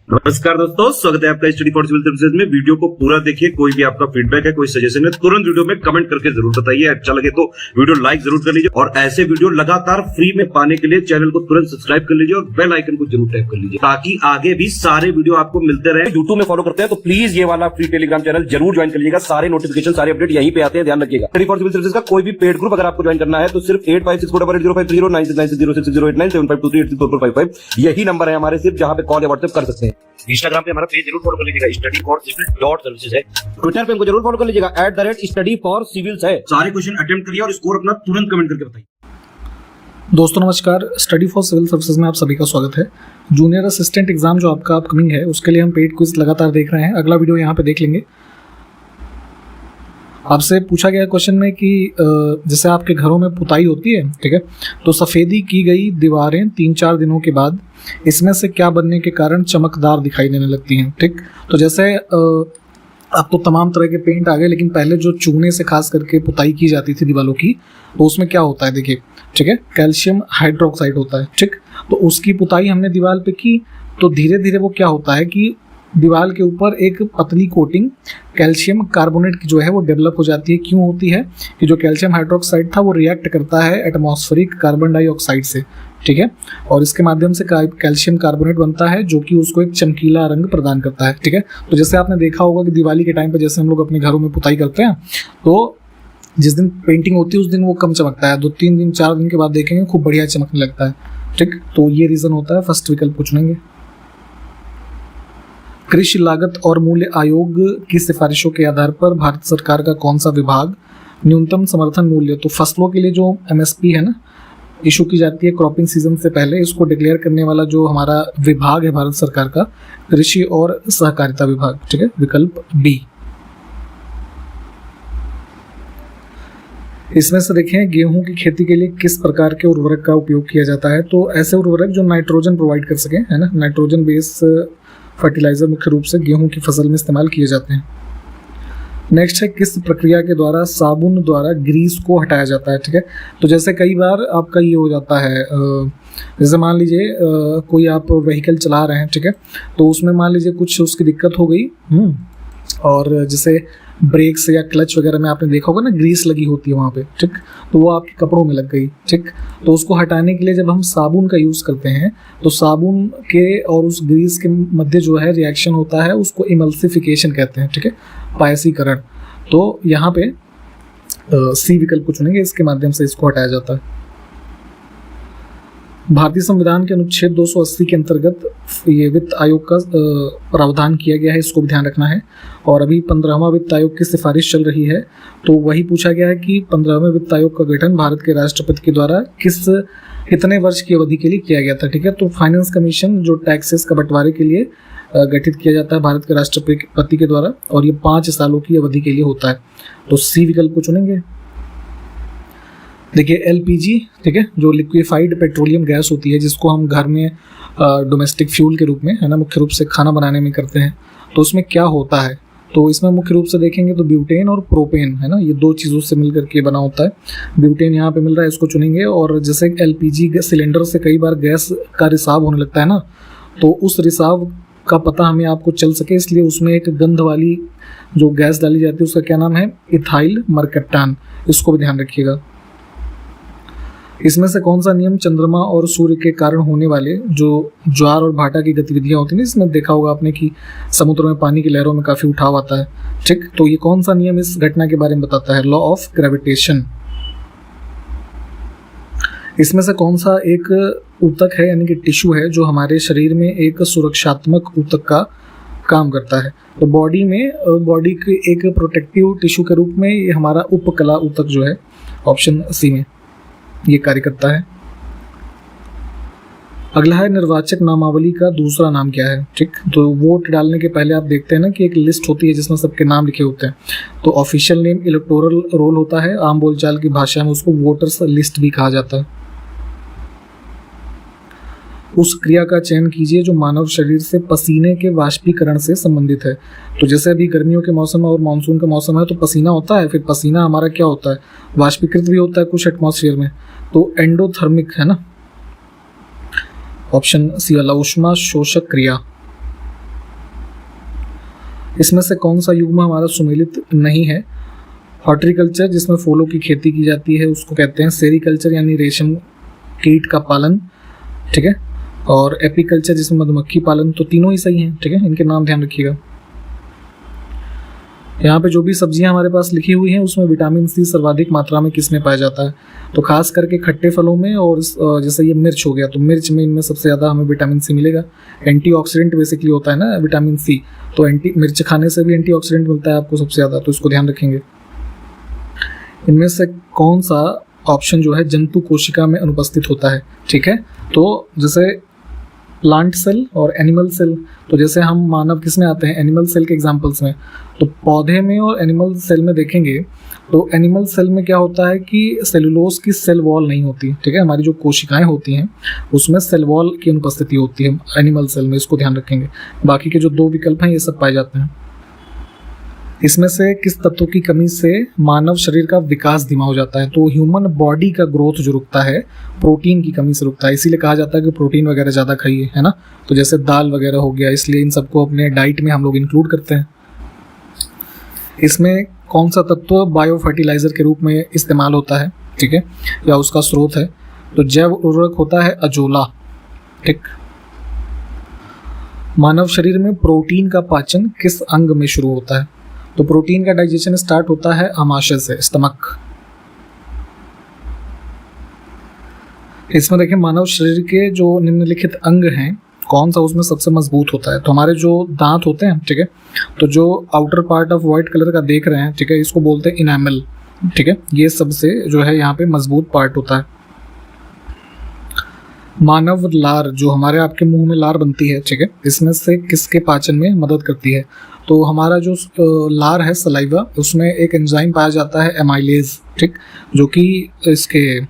नमस्कार दोस्तों, स्वागत है आपका स्टडी फॉर सिविल सर्विसेज में। वीडियो को पूरा देखिए। कोई भी आपका फीडबैक है, कोई सजेशन है, तुरंत वीडियो में कमेंट करके जरूर बताइए। अच्छा लगे तो वीडियो लाइक जरूर कर लीजिए और ऐसे वीडियो लगातार फ्री में पाने के लिए चैनल को तुरंत सब्सक्राइब कर लीजिए और बेल आइकन को जरूर टैप कर लीजिए ताकि आगे भी सारे वीडियो आपको मिलते रहे। यूट्यूब में फॉलो करते हैं तो प्लीज ये वाला फ्री टेलीग्राम चैनल जरूर ज्वाइन कर लीजिएगा। सारे नोटिफिकेशन, सारे अपडेट यहीं पे आते हैं, ध्यान रखिएगा। स्टडी फॉर सिविल सर्विसेज का कोई भी पेड ग्रुप अगर आपको ज्वाइन करना है तो सिर्फ 856488053096908523860455 यही नंबर है हमारे, सिर्फ जहां पे कॉल या व्हाट्सएप कर सकते हैं। इंस्टाग्राम पे हमारा पेज जरूर फॉलो कर लीजिएगा, स्टडी फॉर सिविल .सर्विसेज है। ट्विटर पे हमको जरूर फॉलो कर लीजिएगा, @study for civils है। सारे क्वेश्चन अटेम्प्ट करिए और स्कोर अपना तुरंत कमेंट करके बताइए। दोस्तों नमस्कार, स्टडी फॉर सिविल सर्विसेज में आप सभी का स्वागत है। जूनियर असिस्टेंट एग्जाम जो आपका अपकमिंग है उसके लिए हम पेड क्विज लगातार देख रहे हैं। अगला वीडियो यहाँ पे देख लेंगे। आपसे पूछा गया क्वेश्चन में कि जैसे आपके घरों में पुताई होती है, ठीक है, तो सफ़ेदी की गई दीवारें 3-4 दिनों के बाद इसमें से क्या बनने के कारण चमकदार दिखाई देने लगती हैं। ठीक, तो जैसे अब तो तमाम तरह के पेंट आ गए, लेकिन पहले जो चूने से खास करके पुताई की जाती थी दीवारों की, तो उसमें क्या होता है देखिए, ठीक है, कैल्शियम हाइड्रोक्साइड होता है। ठीक, तो उसकी पुताई हमने दीवार पे की तो धीरे धीरे वो क्या होता है कि दीवार के ऊपर एक पतली कोटिंग कैल्शियम कार्बोनेट की जो है वो डेवलप हो जाती है। क्यों होती है कि जो कैल्शियम हाइड्रोक्साइड था वो रिएक्ट करता है एटमॉस्फेरिक कार्बन डाइऑक्साइड से, ठीक है, और इसके माध्यम से कैल्शियम कार्बोनेट बनता है जो कि उसको एक चमकीला रंग प्रदान करता है। ठीक है, तो जैसे आपने देखा होगा कि दिवाली के टाइम पे जैसे हम लोग अपने घरों में पुताई करते हैं तो जिस दिन पेंटिंग होती है उस दिन वो कम चमकता है, 2-3 दिन 4 दिन के बाद देखेंगे खूब बढ़िया चमकने लगता है। ठीक, तो ये रीज़न होता है। फर्स्ट विकल्प पूछ लेंगे। कृषि लागत और मूल्य आयोग की सिफारिशों के आधार पर भारत सरकार का कौन सा विभाग न्यूनतम समर्थन मूल्य, तो फसलों के लिए जो MSP है ना, इशू की जाती है क्रॉपिंग सीजन से पहले, इसको डिक्लेयर करने वाला जो हमारा विभाग है भारत सरकार का, कृषि और सहकारिता विभाग। ठीक है, विकल्प बी। इसमें से देखें, गेहूं की खेती के लिए किस प्रकार के उर्वरक का उपयोग किया जाता है, तो ऐसे उर्वरक जो नाइट्रोजन प्रोवाइड कर सके, है ना, नाइट्रोजन बेस फर्टिलाइजर मुख्य रूप से गेहूं की फसल में इस्तेमाल किए जाते हैं। नेक्स्ट है, किस प्रक्रिया के द्वारा साबुन द्वारा ग्रीस को हटाया जाता है। ठीक है, तो जैसे कई बार आपका ये हो जाता है, जैसे मान लीजिए कोई आप व्हीकल चला रहे हैं, ठीक है, तो उसमें मान लीजिए कुछ उसकी दिक्कत हो गई, और जैसे ब्रेक्स या क्लच वगैरह में आपने देखा होगा ना, ग्रीस लगी होती है वहाँ पे, ठीक, तो वो आपके कपड़ों में लग गई। ठीक, तो उसको हटाने के लिए जब हम साबुन का यूज़ करते हैं तो साबुन के और उस ग्रीस के मध्य जो है रिएक्शन होता है, उसको इमल्सिफिकेशन कहते हैं। ठीक है, पायसीकरण। तो यहाँ पे सी विकल्प को चुनेंगे, इसके माध्यम से इसको हटाया जाता है। भारतीय संविधान के अनुच्छेद 280 के अंतर्गत ये वित्त आयोग का प्रावधान किया गया है, इसको भी ध्यान रखना है। और अभी 15वां वित्त आयोग की सिफारिश चल रही है, तो वही पूछा गया है कि 15वें वित्त आयोग का गठन भारत के राष्ट्रपति के द्वारा कितने वर्ष की अवधि के लिए किया गया था। ठीक है, तो फाइनेंस कमीशन जो टैक्सेस का बंटवारे के लिए गठित किया जाता है भारत के राष्ट्रपति के द्वारा, और ये 5 सालों की अवधि के लिए होता है। तो सी विकल्प को चुनेंगे। देखिए LPG, ठीक है, जो लिक्विफाइड पेट्रोलियम गैस होती है जिसको हम घर में डोमेस्टिक फ्यूल के रूप में, है ना, मुख्य रूप से खाना बनाने में करते हैं, तो उसमें क्या होता है, तो इसमें मुख्य रूप से देखेंगे तो ब्यूटेन और प्रोपेन, है ना, ये 2 चीज़ों से मिलकर के बना होता है। ब्यूटेन यहाँ पे मिल रहा है, इसको चुनेंगे। और जैसे LPG सिलेंडर से कई बार गैस का रिसाव होने लगता है ना, तो उस रिसाव का पता हमें आपको चल सके इसलिए उसमें एक गंध वाली जो गैस डाली जाती है उसका क्या नाम है, इथाइल मरकप्टान, इसको भी ध्यान रखिएगा। इसमें से कौन सा नियम चंद्रमा और सूर्य के कारण होने वाले जो ज्वार और भाटा की गतिविधियां होती हैं, इसमें देखा होगा आपने कि समुद्र में पानी की लहरों में काफ़ी उठाव आता है। ठीक, तो ये कौन सा नियम इस घटना के बारे में बताता है, लॉ ऑफ ग्रेविटेशन। इसमें से कौन सा एक ऊतक है, यानी कि टिश्यू है, जो हमारे शरीर में एक सुरक्षात्मक ऊतक का काम करता है। तो बॉडी के एक प्रोटेक्टिव टिश्यू के रूप में ये हमारा उपकला ऊतक जो है, ऑप्शन सी में ये कार्य करता है। अगला है, निर्वाचक नामावली का दूसरा नाम क्या है। ठीक, तो वोट डालने के पहले आप देखते हैं ना कि एक लिस्ट होती है जिसमें सबके नाम लिखे होते हैं, तो ऑफिशियल नेम इलेक्टोरल रोल होता है, आम बोलचाल की भाषा में उसको वोटर्स लिस्ट भी कहा जाता है। उस क्रिया का चयन कीजिए जो मानव शरीर से पसीने के वाष्पीकरण से संबंधित है। तो जैसे अभी गर्मियों के मौसम और मानसून का मौसम है तो पसीना होता है, फिर पसीना हमारा क्या होता है, वाष्पीकृत भी होता है कुछ एटमॉस्फेयर में, तो एंडोथर्मिक, है ना, ऑप्शन सी वाला, ऊष्मा शोषक क्रिया। इसमें से कौन सा युग्म हमारा सुमेलित नहीं है? हॉर्टिकल्चर, जिसमें फूलों की खेती की जाती है, उसको कहते हैं सेरिकल्चर यानी रेशम कीट का पालन, ठीक है, और एपीकल्चर जिसमें मधुमक्खी पालन। तो तीनों ही सही हैं, ठीक है, इनके नाम ध्यान रखिएगा। यहाँ पे जो भी सब्जियां हमारे पास लिखी हुई हैं उसमें विटामिन सी सर्वाधिक मात्रा में किसमें पाया जाता है? तो खास करके खट्टे फलों में, और जैसे ये मिर्च हो गया तो मिर्च में इनमें सबसे ज़्यादा हमें विटामिन सी मिलेगा। एंटीऑक्सीडेंट बेसिकली होता है ना विटामिन सी, तो मिर्च खाने से भी एंटीऑक्सीडेंट मिलता है आपको सबसे ज़्यादा, तो इसको ध्यान रखेंगे। इनमें से कौन सा ऑप्शन जो है जंतु कोशिका में अनुपस्थित होता है? ठीक है, तो जैसे प्लांट सेल और एनिमल सेल, तो जैसे हम मानव किस में आते हैं? एनिमल सेल के एग्जांपल्स में। तो पौधे में और एनिमल सेल में देखेंगे तो एनिमल सेल में क्या होता है कि सेलुलोज की सेल वॉल नहीं होती, ठीक है, हमारी जो कोशिकाएं होती हैं उसमें सेल वॉल की अनुपस्थिति होती है एनिमल सेल में, इसको ध्यान रखेंगे। बाकी के जो दो विकल्प हैं ये सब पाए जाते हैं। इसमें से किस तत्व की कमी से मानव शरीर का विकास धीमा हो जाता है? तो ह्यूमन बॉडी का ग्रोथ जो रुकता है प्रोटीन की कमी से रुकता है, इसीलिए कहा जाता है कि प्रोटीन वगैरह ज़्यादा खाइए, है ना। तो जैसे दाल वगैरह हो गया, इसलिए इन सबको अपने डाइट में हम लोग इंक्लूड करते हैं। इसमें कौन सा तत्व बायो फर्टिलाइजर के रूप में इस्तेमाल होता है, ठीक है, या उसका स्रोत है? तो जैव उर्वरक होता है अजोला, ठीक। मानव शरीर में प्रोटीन का पाचन किस अंग में शुरू होता है? तो प्रोटीन का डाइजेशन स्टार्ट होता है आमाशय से, स्टमक। इसमें देखिए मानव शरीर के जो निम्नलिखित अंग हैं कौन सा उसमें सबसे मजबूत होता है? तो हमारे जो दांत होते हैं, ठीक है, तो जो outer part of white colour का देख रहे हैं, ठीक है, इसको बोलते हैं इनामल, ठीक है, ये सबसे जो है यहाँ पे मजबूत पार्ट होता है। मानव लार, जो हमारे आपके मुंह में लार बनती है, ठीक है, इसमें से किसके पाचन में मदद करती है? तो हमारा जो लार है सलाइवा, उसमें एक एंजाइम पाया जाता है एमाइलेज, ठीक, जो कि इसके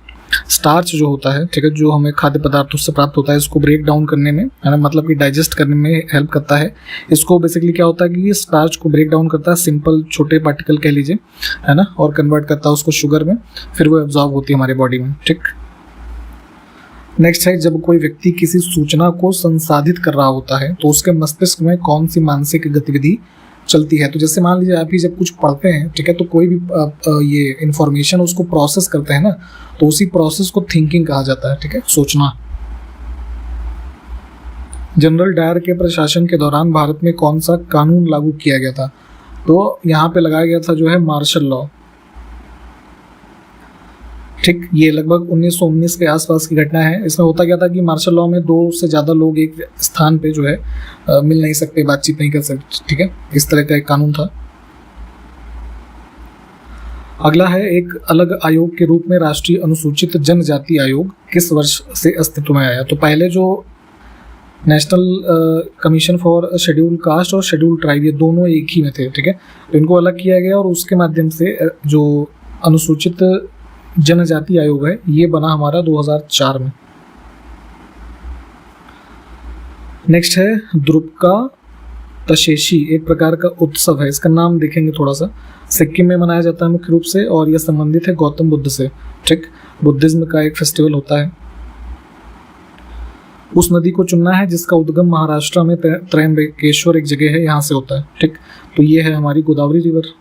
स्टार्च जो होता है, ठीक है, जो हमें खाद्य पदार्थों से प्राप्त होता है, इसको ब्रेक डाउन करने में, है ना, मतलब कि डाइजेस्ट करने में हेल्प करता है। इसको बेसिकली क्या होता है कि ये स्टार्च को ब्रेक डाउन करता है, सिंपल छोटे पार्टिकल कह लीजिए, है ना, और कन्वर्ट करता है उसको शुगर में, फिर वो एब्जॉर्ब होती है हमारी बॉडी में, ठीक। नेक्स्ट है, जब कोई व्यक्ति किसी सूचना को संसाधित कर रहा होता है तो उसके मस्तिष्क में कौन सी मानसिक गतिविधि चलती है? तो जैसे मान लीजिए आप ही जब कुछ पढ़ते हैं, ठीक है, तो कोई भी ये इंफॉर्मेशन उसको प्रोसेस करते हैं ना, तो उसी प्रोसेस को थिंकिंग कहा जाता है, ठीक है, सोचना। जनरल डायर के प्रशासन के दौरान भारत में कौन सा कानून लागू किया गया था? तो यहाँ पे लगाया गया था जो है मार्शल लॉ, ठीक। ये लगभग 1919 के आसपास की घटना है। इसमें होता क्या था कि मार्शल लॉ में 2 से ज़्यादा लोग एक स्थान पे जो है मिल नहीं सकते, बातचीत नहीं कर सकते, ठीक है, इस तरह का एक कानून था। अगला है, एक अलग आयोग के रूप में राष्ट्रीय अनुसूचित जनजाति आयोग किस वर्ष से अस्तित्व में आया? तो पहले जो national commission for schedule caste और शेड्यूल ट्राइब, ये दोनों एक ही में थे, ठीक है, तो इनको अलग किया गया और उसके माध्यम से जो अनुसूचित जनजाति आयोग है ये बना हमारा 2004 में। नेक्स्ट है, द्रुपका तशेशी एक प्रकार का उत्सव है, इसका नाम देखेंगे थोड़ा सा। सिक्किम में मनाया जाता है मुख्य रूप से, और यह संबंधित है गौतम बुद्ध से, ठीक, बुद्धिज्म का एक फेस्टिवल होता है। उस नदी को चुनना है जिसका उद्गम महाराष्ट्र में त्रयंबकेश्वर एक जगह है, यहाँ से होता है, ठीक। तो ये है हमारी गोदावरी रिवर।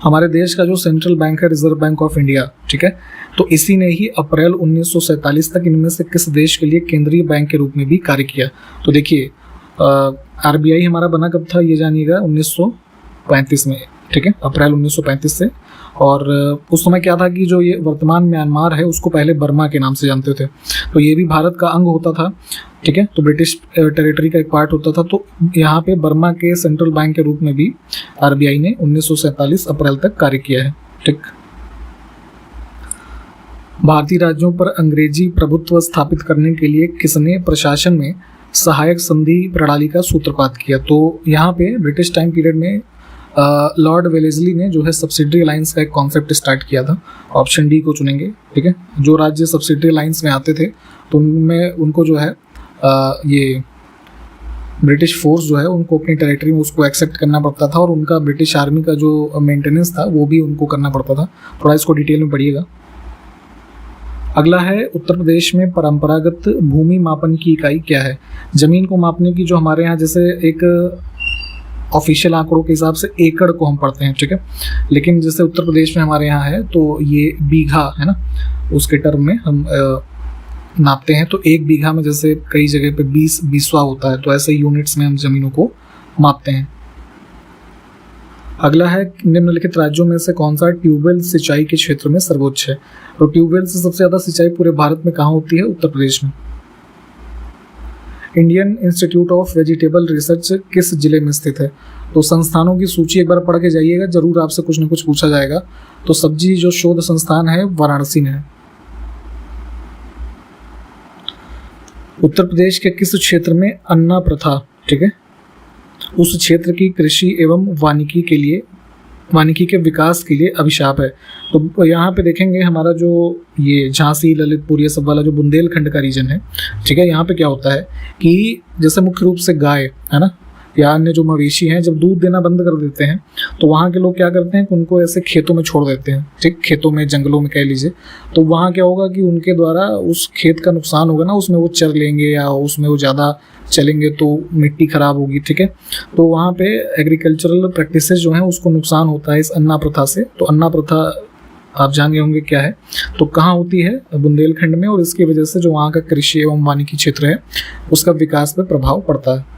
हमारे देश का जो सेंट्रल बैंक है रिजर्व बैंक ऑफ इंडिया, ठीक है, तो इसी ने ही अप्रैल 1947 तक इनमें से किस देश के लिए केंद्रीय बैंक के रूप में भी कार्य किया? तो देखिए आरबीआई हमारा बना कब था ये जानिएगा, 1935 में, ठीक है, अप्रैल 1935 से। और उस समय क्या था कि जो ये वर्तमान म्यांमार है उसको पहले बर्मा के नाम से जानते थे, तो ये भी भारत का अंग होता था, ठीक है, तो ब्रिटिश टेरिटरी का एक पार्ट होता था। तो यहाँ पे बर्मा के सेंट्रल बैंक के रूप में भी आरबीआई ने 1947 अप्रैल तक कार्य किया है, ठीक। भारतीय राज्यों पर अंग्रेजी प्रभुत्व स्थापित करने के लिए किसने प्रशासन में सहायक संधि प्रणाली का सूत्रपात किया? तो यहाँ पे ब्रिटिश टाइम पीरियड में लॉर्ड वेलेस्ली ने जो है सब्सिडरी अलायंस का एक कॉन्सेप्ट स्टार्ट किया था। ऑप्शन डी को चुनेंगे, ठीक है। जो राज्य सब्सिडरी अलायंस में आते थे तो उनमें उनको जो है ये ब्रिटिश फोर्स जो है उनको अपनी टेरिटरी में उसको एक्सेप्ट करना पड़ता था, और उनका ब्रिटिश आर्मी का जो मेंटेनेंस था वो भी उनको करना पड़ता था। थोड़ा इसको डिटेल में पढ़िएगा। अगला है उत्तर प्रदेश में परंपरागत भूमि मापन की इकाई क्या है। जमीन को मापने की जो हमारे यहाँ जैसे एक ऑफिशियल आंकड़ों के हिसाब से एकड़ को हम पढ़ते हैं, ठीक है, लेकिन जैसे उत्तर प्रदेश में हमारे यहाँ है तो ये बीघा है ना, उसके टर्म में हम नापते हैं। तो एक बीघा में जैसे कई जगह पे 20 बीसवा होता है, तो ऐसे यूनिट्स में हम जमीनों को मापते हैं। अगला है निम्नलिखित राज्यों में से कौन सा ट्यूबवेल सिंचाई के क्षेत्र में सर्वोच्च है। तो ट्यूबवेल से सबसे ज्यादा सिंचाई पूरे भारत में कहाँ होती है? उत्तर प्रदेश में। Indian institute of vegetable research किस जिले में स्थित है? तो संस्थानों की सूची एक बार पढ़ के जाइएगा, जरूर आपसे कुछ न कुछ पूछा जाएगा। तो सब्जी जो शोध संस्थान है वाराणसी में है। उत्तर प्रदेश के किस क्षेत्र में अन्ना प्रथा, ठीक है, उस क्षेत्र की कृषि एवं वानिकी के विकास के लिए अभिशाप है। तो यहाँ पे देखेंगे हमारा जो ये झांसी, ललितपुर, ये सब वाला जो बुंदेलखंड का रीजन है, ठीक है, यहाँ पे क्या होता है कि जैसे मुख्य रूप से गाय है ना या अन्य जो मवेशी हैं, जब दूध देना बंद कर देते हैं तो वहाँ के लोग क्या करते हैं कि उनको ऐसे खेतों में छोड़ देते हैं, ठीक, खेतों में, जंगलों में कह लीजिए। तो वहाँ क्या होगा कि उनके द्वारा उस खेत का नुकसान होगा ना, उसमें वो चर लेंगे या उसमें वो ज़्यादा चलेंगे तो मिट्टी खराब होगी, ठीक है। तो वहाँ पे एग्रीकल्चरल प्रैक्टिसेस जो हैं उसको नुकसान होता है इस अन्ना प्रथा से। तो अन्ना प्रथा आप जान गए होंगे क्या है। तो कहाँ होती है? बुंदेलखंड में, और इसकी वजह से जो वहाँ का कृषि एवं वानिकी क्षेत्र है उसका विकास पे प्रभाव पड़ता है।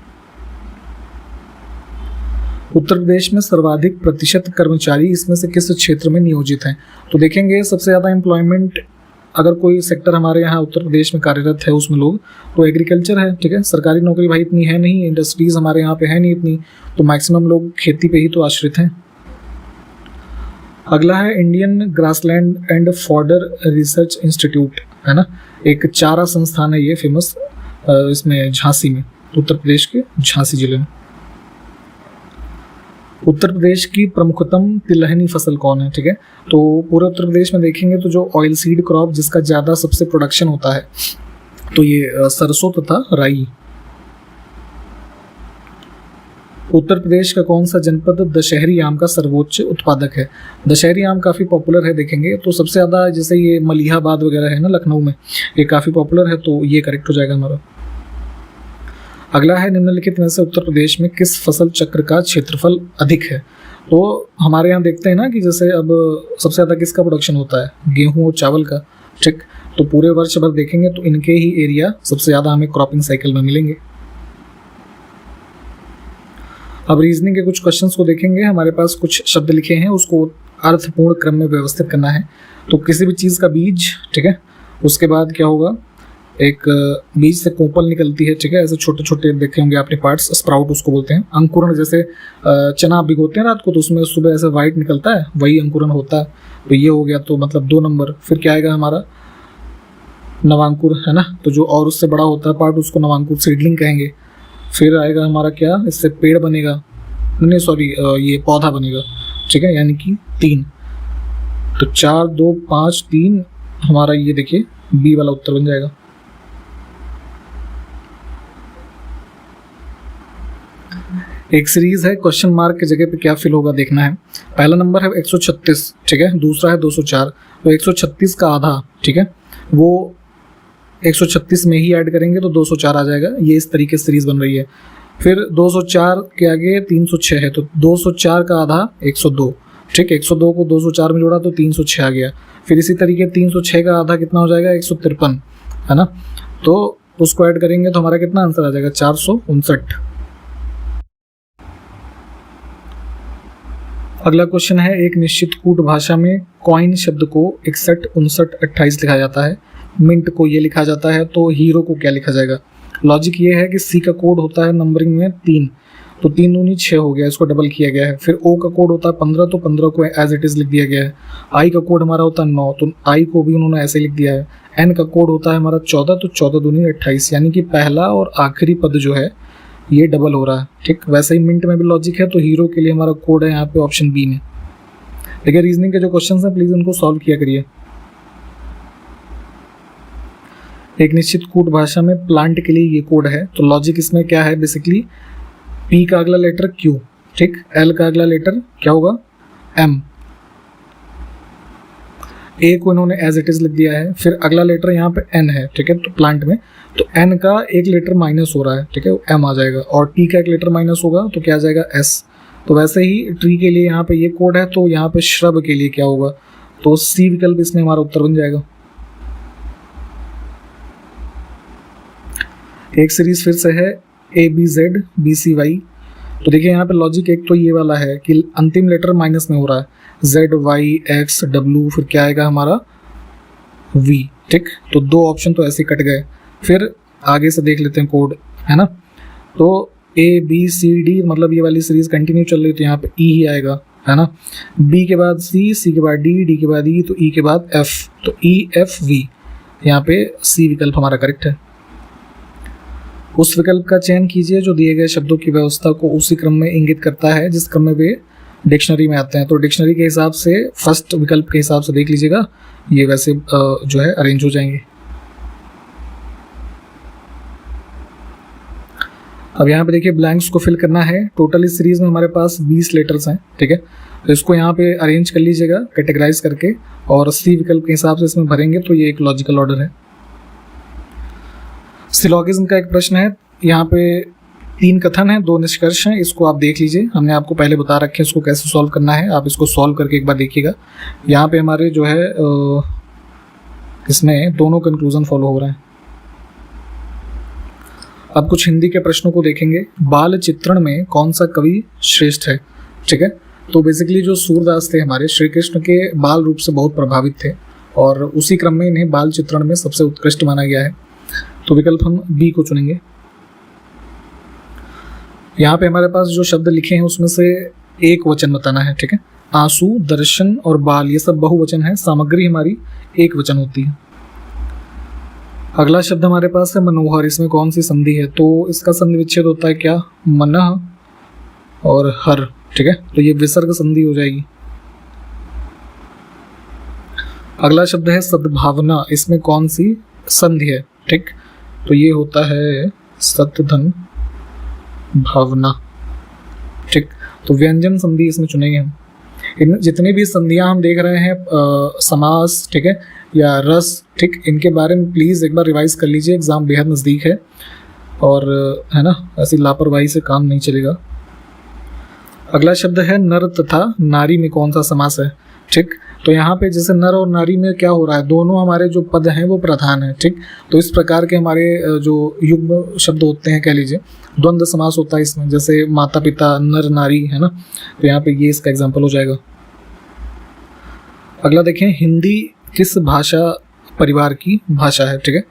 उत्तर प्रदेश में सर्वाधिक प्रतिशत कर्मचारी इसमें से किस क्षेत्र में नियोजित हैं? तो देखेंगे सबसे ज़्यादा एम्प्लॉयमेंट अगर कोई सेक्टर हमारे यहाँ उत्तर प्रदेश में कार्यरत है उसमें लोग, तो एग्रीकल्चर है, ठीक है। सरकारी नौकरी भाई इतनी है नहीं, इंडस्ट्रीज हमारे यहाँ पे है नहीं इतनी, तो मैक्सिमम लोग खेती पे ही तो आश्रित हैं। अगला है Indian grassland and fodder research institute, है ना, एक चारा संस्थान है ये फेमस, इसमें झांसी में, उत्तर प्रदेश के झांसी जिले में। उत्तर प्रदेश की प्रमुखतम तिलहनी फसल कौन है? ठीक है, तो पूरे उत्तर प्रदेश में देखेंगे तो जो ऑयल सीड क्रॉप जिसका ज़्यादा सबसे प्रोडक्शन होता है तो ये सरसों तथा राई। उत्तर प्रदेश का कौन सा जनपद दशहरी आम का सर्वोच्च उत्पादक है? दशहरी आम काफ़ी पॉपुलर है, देखेंगे तो सबसे ज़्यादा जैसे ये मलिहाबाद वगैरह है ना लखनऊ में, ये काफ़ी पॉपुलर है, तो ये करेक्ट हो जाएगा हमारा। अगला है निम्नलिखित में से उत्तर प्रदेश में किस फसल चक्र का क्षेत्रफल अधिक है? तो हमारे यहाँ देखते हैं ना कि जैसे अब सबसे ज़्यादा किसका प्रोडक्शन होता है? गेहूं और चावल का, ठीक। तो पूरे वर्ष भर देखेंगे तो इनके ही एरिया सबसे ज़्यादा हमें क्रॉपिंग साइकिल में मिलेंगे। अब रीजनिंग के कुछ क्वेश्चंस को देखेंगे। हमारे पास कुछ शब्द लिखे हैं, उसको अर्थपूर्ण क्रम में व्यवस्थित करना है। तो किसी भी चीज़ का बीज, ठीक है, उसके बाद क्या होगा, एक बीज से कोपल निकलती है, ठीक है, ऐसे छोटे छोटे देखे होंगे आपने पार्ट्स, स्प्राउट उसको बोलते हैं। अंकुरण, जैसे चना भिगोते हैं रात को तो उसमें सुबह ऐसे वाइट निकलता है, वही अंकुरण होता है। तो ये हो गया, तो मतलब 2 नंबर। फिर क्या आएगा हमारा? नवांकुर, है ना, तो जो और उससे बड़ा होता है पार्ट उसको नवांकुर सीडलिंग कहेंगे। फिर आएगा हमारा क्या, इससे पेड़ बनेगा, नहीं सॉरी ये पौधा बनेगा, ठीक है, यानी कि 3। तो 4, 2, 5, 3 हमारा ये देखिए बी वाला उत्तर बन जाएगा। एक सीरीज है, क्वेश्चन मार्क की जगह पे क्या फिल होगा देखना है। पहला नंबर है 136, ठीक है, दूसरा है 204। तो 136 का आधा, ठीक है, वो 136 में ही ऐड करेंगे तो 204 आ जाएगा। ये इस तरीके से सीरीज बन रही है। फिर 204 के आगे 306 है, तो 204 का आधा 102, ठीक, 102 को 204 में जोड़ा तो 306 आ गया। फिर इसी तरीके 306 का आधा कितना हो जाएगा? 153, है ना, तो उसको ऐड करेंगे तो हमारा कितना आंसर आ जाएगा? 459। अगला क्वेश्चन है, एक निश्चित कूट भाषा में कॉइन शब्द को 61, 59, 28 लिखा जाता है, मिंट को ये लिखा जाता है, तो हीरो को क्या लिखा जाएगा? लॉजिक ये है कि सी का कोड होता है नंबरिंग में 3, तो 3 दूनी 6 हो गया, इसको डबल किया गया है। फिर ओ का कोड होता है 15, तो 15 को एज इट इज़ लिख दिया गया है। आई का कोड हमारा होता है 9, तो आई को भी उन्होंने ऐसे लिख दिया है। एन का कोड होता है हमारा 14, तो 14 दूनी 28, यानी कि पहला और आखिरी पद जो है ये डबल हो रहा है, ठीक। वैसे ही मिंट में भी लॉजिक है, तो हीरो के लिए हमारा कोड है यहाँ पे ऑप्शन बी में। देखिए रीजनिंग के जो क्वेश्चंस हैं प्लीज उनको सॉल्व किया करिए। एक निश्चित कूट भाषा में प्लांट के लिए ये कोड है, तो लॉजिक इसमें क्या है, बेसिकली पी का अगला लेटर क्यू, ठीक, एल का अगला लेटर क्या होगा? एम, ए को इन्होंने एज इट इज लिख दिया है, फिर अगला लेटर यहाँ पे एन है, ठीक है, तो प्लांट में तो एन का एक लेटर माइनस हो रहा है, ठीक है, एम आ जाएगा, और टी का एक लेटर माइनस होगा तो क्या आ जाएगा, एस। तो वैसे ही ट्री के लिए यहाँ पे ये कोड है, तो यहाँ पे श्रब के लिए क्या होगा, तो सी विकल्प इसमें हमारा उत्तर बन जाएगा। एक सीरीज फिर से है A B Z B C Y. तो देखिए यहाँ पे लॉजिक एक तो ये वाला है कि अंतिम लेटर माइनस में हो रहा है, जेड वाई एक्स डब्ल्यू, फिर क्या आएगा हमारा वी, ठीक। तो दो ऑप्शन तो ऐसे कट गए। फिर आगे से देख लेते हैं कोड, है ना। तो ए बी सी डी मतलब ये वाली सीरीज कंटिन्यू चल रही है, तो यहाँ पे ई ही आएगा, है ना। बी के बाद सी, सी के बाद डी, डी के बाद ई, तो ई के बाद एफ, तो ई एफ वी, यहाँ पे सी विकल्प हमारा करेक्ट है। उस विकल्प का चयन कीजिए जो दिए गए शब्दों की व्यवस्था को उसी क्रम में इंगित करता है जिस क्रम में वे डिक्शनरी में आते हैं। तो डिक्शनरी के हिसाब से फर्स्ट विकल्प के हिसाब से देख लीजिएगा, ये वैसे जो है अरेंज हो जाएंगे। अब यहाँ पे देखिए ब्लैंक्स को फिल करना है। टोटल इस सीरीज में हमारे पास 20 लेटर्स हैं, ठीक है। तो इसको यहाँ पे अरेंज कर लीजिएगा कैटेगराइज करके, और सी विकल्प के हिसाब से इसमें भरेंगे तो ये एक लॉजिकल ऑर्डर है। सिलोगिज्म का एक प्रश्न है, यहाँ पे 3 कथन है, 2 निष्कर्ष हैं, इसको आप देख लीजिए। हमने आपको पहले बता रखे हैं इसको कैसे सॉल्व करना है, आप इसको सॉल्व करके एक बार देखिएगा। यहाँ पे हमारे जो है इसमें दोनों कंक्लूजन फॉलो हो रहे हैं। अब कुछ हिंदी के प्रश्नों को देखेंगे। बाल चित्रण में कौन सा कवि श्रेष्ठ है, ठीक है। तो बेसिकली जो सूरदास थे हमारे, श्री कृष्ण के बाल रूप से बहुत प्रभावित थे, और उसी क्रम में इन्हें बाल चित्रण में सबसे उत्कृष्ट माना गया है। तो विकल्प हम बी को चुनेंगे। यहाँ पे हमारे पास जो शब्द लिखे हैं उसमें से एक वचन बताना है, ठीक है। आंसू, दर्शन और बाल ये सब बहुवचन है, सामग्री हमारी एक वचन होती है। अगला शब्द हमारे पास है मनोहर, इसमें कौन सी संधि है, तो इसका संधि विच्छेद होता है क्या, मनः और हर, ठीक है। तो ये विसर्ग संधि हो जाएगी। अगला शब्द है सद्भावना, इसमें कौन सी संधि है, ठीक। तो ये होता है सतधन भावना, ठीक। तो व्यंजन संधि इसमें चुनेंगे हम। इन जितने भी संधियां हम देख रहे हैं, समास, ठीक है, या रस, ठीक, इनके बारे में प्लीज़ एक बार रिवाइज कर लीजिए, एग्ज़ाम बेहद नज़दीक है, और है ना, ऐसी लापरवाही से काम नहीं चलेगा। अगला शब्द है नर तथा नारी में कौन सा समास है, ठीक। तो यहाँ पे जैसे नर और नारी में क्या हो रहा है, दोनों हमारे जो पद हैं वो प्रधान है, ठीक। तो इस प्रकार के हमारे जो युग्म शब्द होते हैं, कह लीजिए द्वंद्व समास होता है इसमें, जैसे माता पिता, नर नारी, है ना। तो यहाँ पे ये इसका एग्जाम्पल हो जाएगा। अगला देखें, हिंदी किस भाषा परिवार की भाषा है, ठीक है।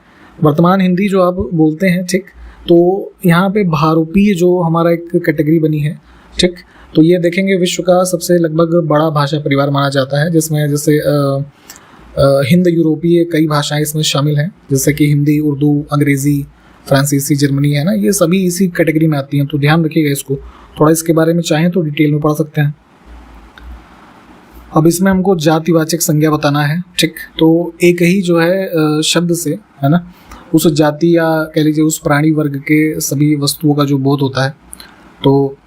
वर्तमान हिंदी जो आप बोलते हैं, ठीक। तो यहाँ पे भारूपीय जो हमारा एक कैटेगरी बनी है, ठीक। तो ये देखेंगे विश्व का सबसे लगभग बड़ा भाषा परिवार माना जाता है, जिसमें जैसे हिंद यूरोपीय कई भाषाएं इसमें शामिल हैं, जैसे कि हिंदी, उर्दू, अंग्रेज़ी, फ्रांसीसी, जर्मनी, है ना, ये सभी इसी कैटेगरी में आती हैं। तो ध्यान रखिएगा इसको, थोड़ा इसके बारे में चाहें तो डिटेल में पढ़ सकते हैं। अब इसमें हमको जातिवाचक संज्ञा बताना है, ठीक। तो एक ही जो है शब्द से, है ना, उस जाति या कह लीजिए उस प्राणी वर्ग के सभी वस्तुओं का जो बोध होता है, तो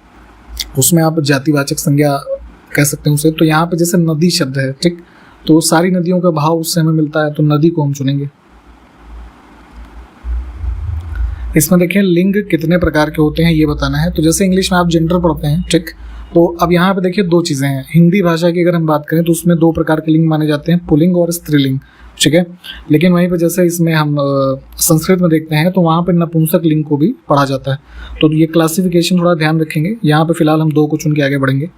उसमें आप जातिवाचक संज्ञा कह सकते हैं उसे। तो यहाँ पे जैसे नदी शब्द है, ठीक। तो सारी नदियों का भाव उससे हमें मिलता है, तो नदी को हम चुनेंगे। इसमें देखें लिंग कितने प्रकार के होते हैं ये बताना है। तो जैसे इंग्लिश में आप जेंडर पढ़ते हैं, ठीक। तो अब यहाँ पे देखिए 2 चीज़ें हैं। हिंदी भाषा की अगर हम बात करें तो उसमें 2 प्रकार के लिंग माने जाते हैं, पुल्लिंग और स्त्रीलिंग, ठीक है। लेकिन वहीं पे जैसे इसमें हम संस्कृत में देखते हैं तो वहाँ पे नपुंसक लिंग को भी पढ़ा जाता है। तो ये क्लासिफिकेशन थोड़ा ध्यान रखेंगे। यहाँ पे फिलहाल हम 2 को चुन के आगे बढ़ेंगे।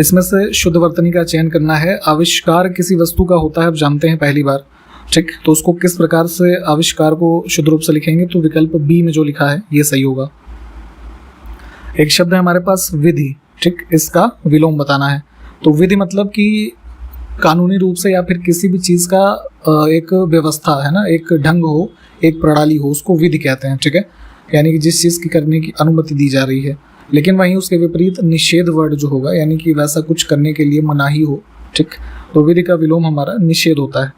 इसमें से शुद्ध वर्तनी का चयन करना है। आविष्कार किसी वस्तु का होता है, आप जानते हैं पहली बार, ठीक। तो उसको किस प्रकार से आविष्कार को शुद्ध रूप से लिखेंगे, तो विकल्प बी में जो लिखा है ये सही होगा। एक शब्द है हमारे पास विधि, ठीक। इसका विलोम बताना है। तो विधि मतलब कि कानूनी रूप से या फिर किसी भी चीज़ का एक व्यवस्था, है ना, एक ढंग हो, एक प्रणाली हो, उसको विधि कहते हैं, ठीक है। यानी कि जिस चीज़ की करने की अनुमति दी जा रही है। लेकिन वहीं उसके विपरीत निषेध वर्ड जो होगा, यानी कि वैसा कुछ करने के लिए मनाही हो, ठीक। तो विधि का विलोम हमारा निषेध होता है।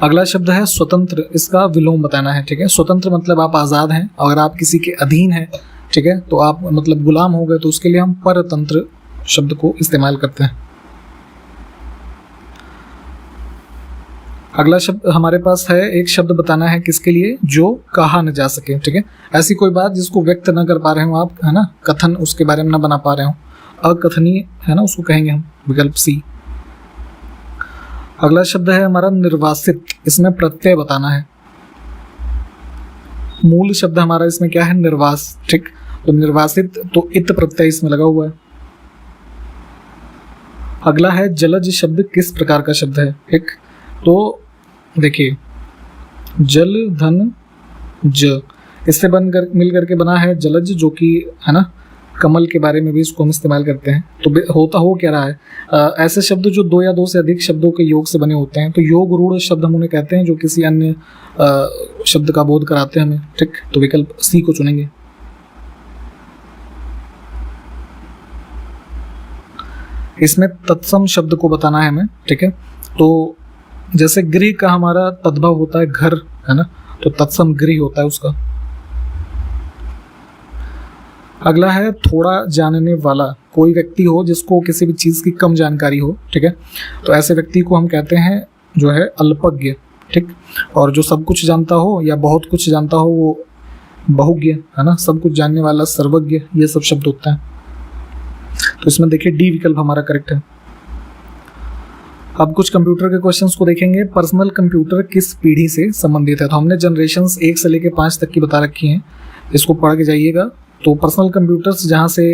अगला शब्द है स्वतंत्र, इसका विलोम बताना है, ठीक है। स्वतंत्र मतलब आप आज़ाद हैं। अगर आप किसी के अधीन हैं, ठीक है, तो आप मतलब गुलाम हो गए, तो उसके लिए हम परतंत्र शब्द को इस्तेमाल करते हैं। अगला शब्द हमारे पास है, एक शब्द बताना है किसके लिए, जो कहा न जा सके। ठीक है, ऐसी कोई बात जिसको व्यक्त न कर पा रहे हो आप, है ना, कथन उसके बारे में न बना पा रहे हो, अकथनीय है ना, उसको कहेंगे हम, विकल्प सी। अगला शब्द है हमारा निर्वासित, इसमें प्रत्यय बताना है। मूल शब्द हमारा इसमें क्या है, निर्वास। ठीक, तो निर्वासित, तो इत प्रत्यय इसमें लगा हुआ है। अगला है जलज शब्द किस प्रकार का शब्द है। ठीक, तो देखिए जल धन ज, इससे बनकर मिल करके बना है जलज, जो कि है ना कमल के बारे में भी इसको हम इस्तेमाल करते हैं। तो होता हो क्या रहा है, ऐसे शब्द जो दो या दो से अधिक शब्दों के योग से बने होते हैं, तो योग रूढ़ शब्द हम उन्हें कहते हैं, जो किसी अन्य शब्द का बोध कराते हैं हमें। ठीक, तो विकल्प सी को चुनेंगे। इसमें तत्सम शब्द को बताना है हमें। ठीक है, तो जैसे गृह का हमारा तद्भव होता है घर, है ना, तो तत्सम गृह होता है उसका। अगला है थोड़ा जानने वाला, कोई व्यक्ति हो जिसको किसी भी चीज़ की कम जानकारी हो। ठीक है, तो ऐसे व्यक्ति को हम कहते हैं जो है अल्पज्ञ। ठीक, और जो सब कुछ जानता हो या बहुत कुछ जानता हो वो बहुज्ञ, है ना, सब कुछ जानने वाला, सर्वज्ञ, ये सब शब्द होता है। तो इसमें देखिए डी विकल्प हमारा करेक्ट है। अब कुछ कंप्यूटर के क्वेश्चंस को देखेंगे। पर्सनल कंप्यूटर किस पीढ़ी से संबंधित है, तो हमने जनरेशन्स 1 से लेकर 5 तक की बता रखी हैं, इसको पढ़ के जाइएगा। तो पर्सनल कंप्यूटर्स जहाँ से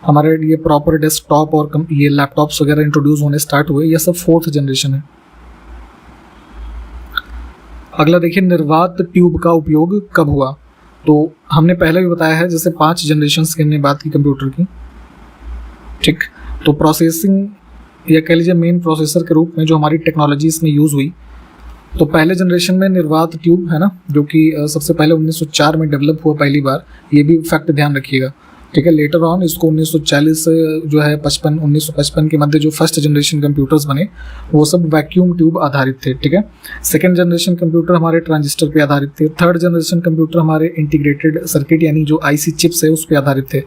हमारे ये प्रॉपर डेस्कटॉप और ये लैपटॉप्स वगैरह इंट्रोड्यूस होने स्टार्ट हुए, ये सब 4th जनरेशन है। अगला देखिए निर्वात ट्यूब का उपयोग कब हुआ, तो हमने पहले भी बताया है, जैसे 5 जनरेशन्स की हमने बात की कंप्यूटर की। ठीक, तो प्रोसेसिंग या कह लीजिए मेन प्रोसेसर के रूप में जो हमारी टेक्नोलॉजी इसमें यूज़ हुई, तो पहले जनरेशन में निर्वात ट्यूब, है ना, जो कि सबसे पहले 1904 में डेवलप हुआ पहली बार, ये भी फैक्ट ध्यान रखिएगा। ठीक है, लेटर ऑन इसको 1940 जो है 1955 के मध्य जो फर्स्ट जनरेशन कंप्यूटर्स बने वो सब वैक्यूम ट्यूब आधारित थे। ठीक है, सेकेंड जनरेशन कंप्यूटर हमारे ट्रांजिस्टर पे आधारित थे। थर्ड जनरेशन कंप्यूटर हमारे इंटीग्रेटेड सर्किट यानी जो आईसी चिप्स है उस पर आधारित थे।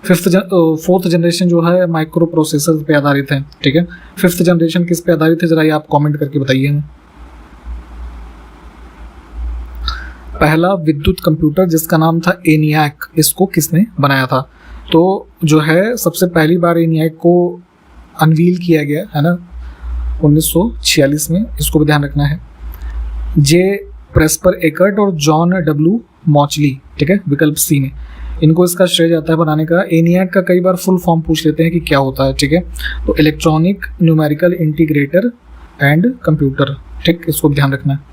फोर्थ जनरेशन जो है माइक्रो प्रोसेसर पे आधारित है। ठीक है, 5th जनरेशन किस पे आधारित है, जरा ये आप कमेंट करके बताइए हमें। पहला विद्युत कंप्यूटर जिसका नाम था एनियाक, इसको किसने बनाया था, तो जो है सबसे पहली बार एनियाक को अनवील किया गया है ना 1946 में, इसको भी ध्यान रखना है। जे प्रेस्पर एकर्ट और जॉन डब्ल्यू मॉचली। ठीक है, विकल्प सी में इनको इसका श्रेय जाता है बनाने का। एनियाक का कई बार फुल फॉर्म पूछ लेते हैं कि क्या होता है। ठीक है, तो electronic numerical integrator and computer. ठीक, इसको ध्यान रखना है।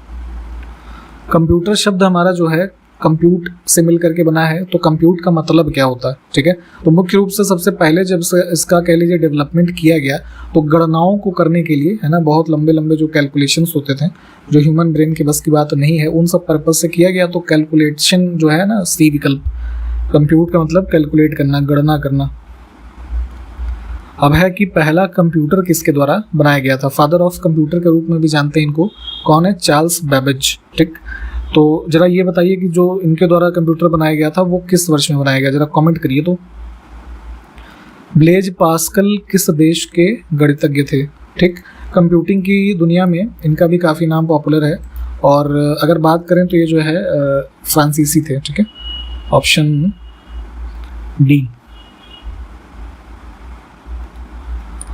कंप्यूटर शब्द हमारा जो है कंप्यूट से मिल करके बना है, तो कंप्यूट का मतलब क्या होता है। ठीक है, तो मुख्य रूप से सबसे पहले जब से इसका कह लीजिए डेवलपमेंट किया गया, तो गणनाओं को करने के लिए, है ना, बहुत लंबे लंबे जो कैलकुलेशंस होते थे जो ह्यूमन ब्रेन की बस की बात नहीं है, उन सब पर्पज से किया गया। तो कैलकुलेशन जो है ना, सी विकल्प, कंप्यूट का मतलब कैलकुलेट करना, गणना करना। अब है कि पहला कंप्यूटर किसके द्वारा बनाया गया था, फादर ऑफ कंप्यूटर के रूप में भी जानते हैं इनको, कौन है, चार्ल्स बेबेज। ठीक, तो जरा ये बताइए कि जो इनके द्वारा कंप्यूटर बनाया गया था वो किस वर्ष में बनाया गया, जरा कमेंट करिए। तो ब्लेज पास्कल किस देश के गणितज्ञ थे। ठीक, कंप्यूटिंग की दुनिया में इनका भी काफ़ी नाम पॉपुलर है, और अगर बात करें तो ये जो है फ्रांसीसी थे। ठीक है, ऑप्शन डी।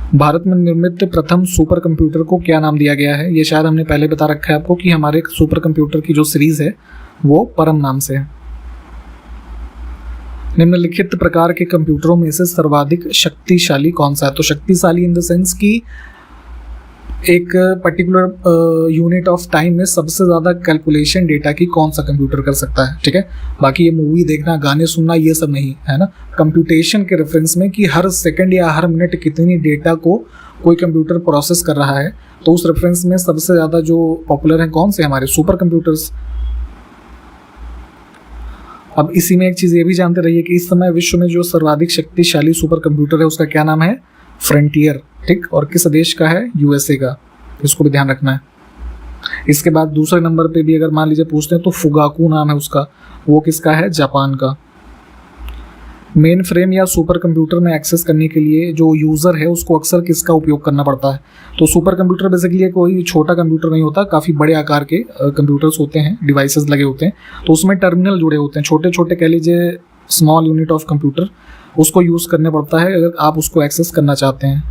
भारत में निर्मित प्रथम सुपर कंप्यूटर को क्या नाम दिया गया है, ये शायद हमने पहले बता रखा है आपको कि हमारे सुपर कंप्यूटर की जो सीरीज है वो परम नाम से है। निम्नलिखित प्रकार के कंप्यूटरों में से सर्वाधिक शक्तिशाली कौन सा है, तो शक्तिशाली इन द सेंस कि एक पर्टिकुलर यूनिट ऑफ टाइम में सबसे ज़्यादा कैलकुलेशन डेटा की कौन सा कंप्यूटर कर सकता है। ठीक है, बाकी ये मूवी देखना, गाने सुनना, ये सब नहीं है ना, कंप्यूटेशन के रेफरेंस में कि हर सेकंड या हर मिनट कितनी डेटा को कोई कंप्यूटर प्रोसेस कर रहा है, तो उस रेफरेंस में सबसे ज़्यादा जो पॉपुलर हैं कौन से, हमारे सुपर कंप्यूटर्स। अब इसी में एक चीज़ ये भी जानते रहिए कि इस समय विश्व में जो सर्वाधिक शक्तिशाली सुपर कंप्यूटर है उसका क्या नाम है, फ्रंटियर। ठीक, और किस देश का है, यूएसए का, इसको भी ध्यान रखना है। इसके बाद दूसरे नंबर पे भी अगर मान लीजिए पूछते हैं तो फुगाकू नाम है उसका, वो किसका है, जापान का। मेन फ्रेम या सुपर कंप्यूटर में एक्सेस करने के लिए जो यूज़र है उसको अक्सर किसका उपयोग करना पड़ता है? तो सुपर कंप्यूटर बेसिकली कोई छोटा कंप्यूटर नहीं होता, काफ़ी बड़े आकार के कंप्यूटर्स होते हैं, डिवाइसेस लगे होते हैं, तो उसमें टर्मिनल जुड़े होते हैं, छोटे छोटे कह लीजिए स्मॉल यूनिट ऑफ कंप्यूटर, उसको यूज़ करना पड़ता है अगर आप उसको एक्सेस करना चाहते हैं।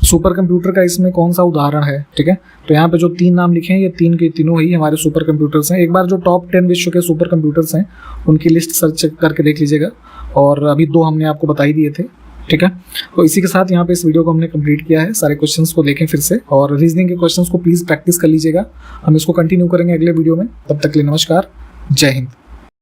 सुपर कंप्यूटर का इसमें कौन सा उदाहरण है? ठीक है, तो यहाँ पे जो 3 नाम लिखे हैं ये 3 के तीनों ही हमारे सुपर कंप्यूटर्स हैं। एक बार जो टॉप 10 विश्व के सुपर कंप्यूटर्स हैं उनकी लिस्ट सर्च करके देख लीजिएगा, और अभी 2 हमने आपको बता ही दिए थे। ठीक है, तो इसी के साथ यहाँ पे इस वीडियो को हमने कंप्लीट किया है। सारे क्वेश्चंस को देखें फिर से, और रीजनिंग के क्वेश्चंस को प्लीज़ प्रैक्टिस कर लीजिएगा। हम इसको कंटिन्यू करेंगे अगले वीडियो में। तब तक के लिए नमस्कार, जय हिंद।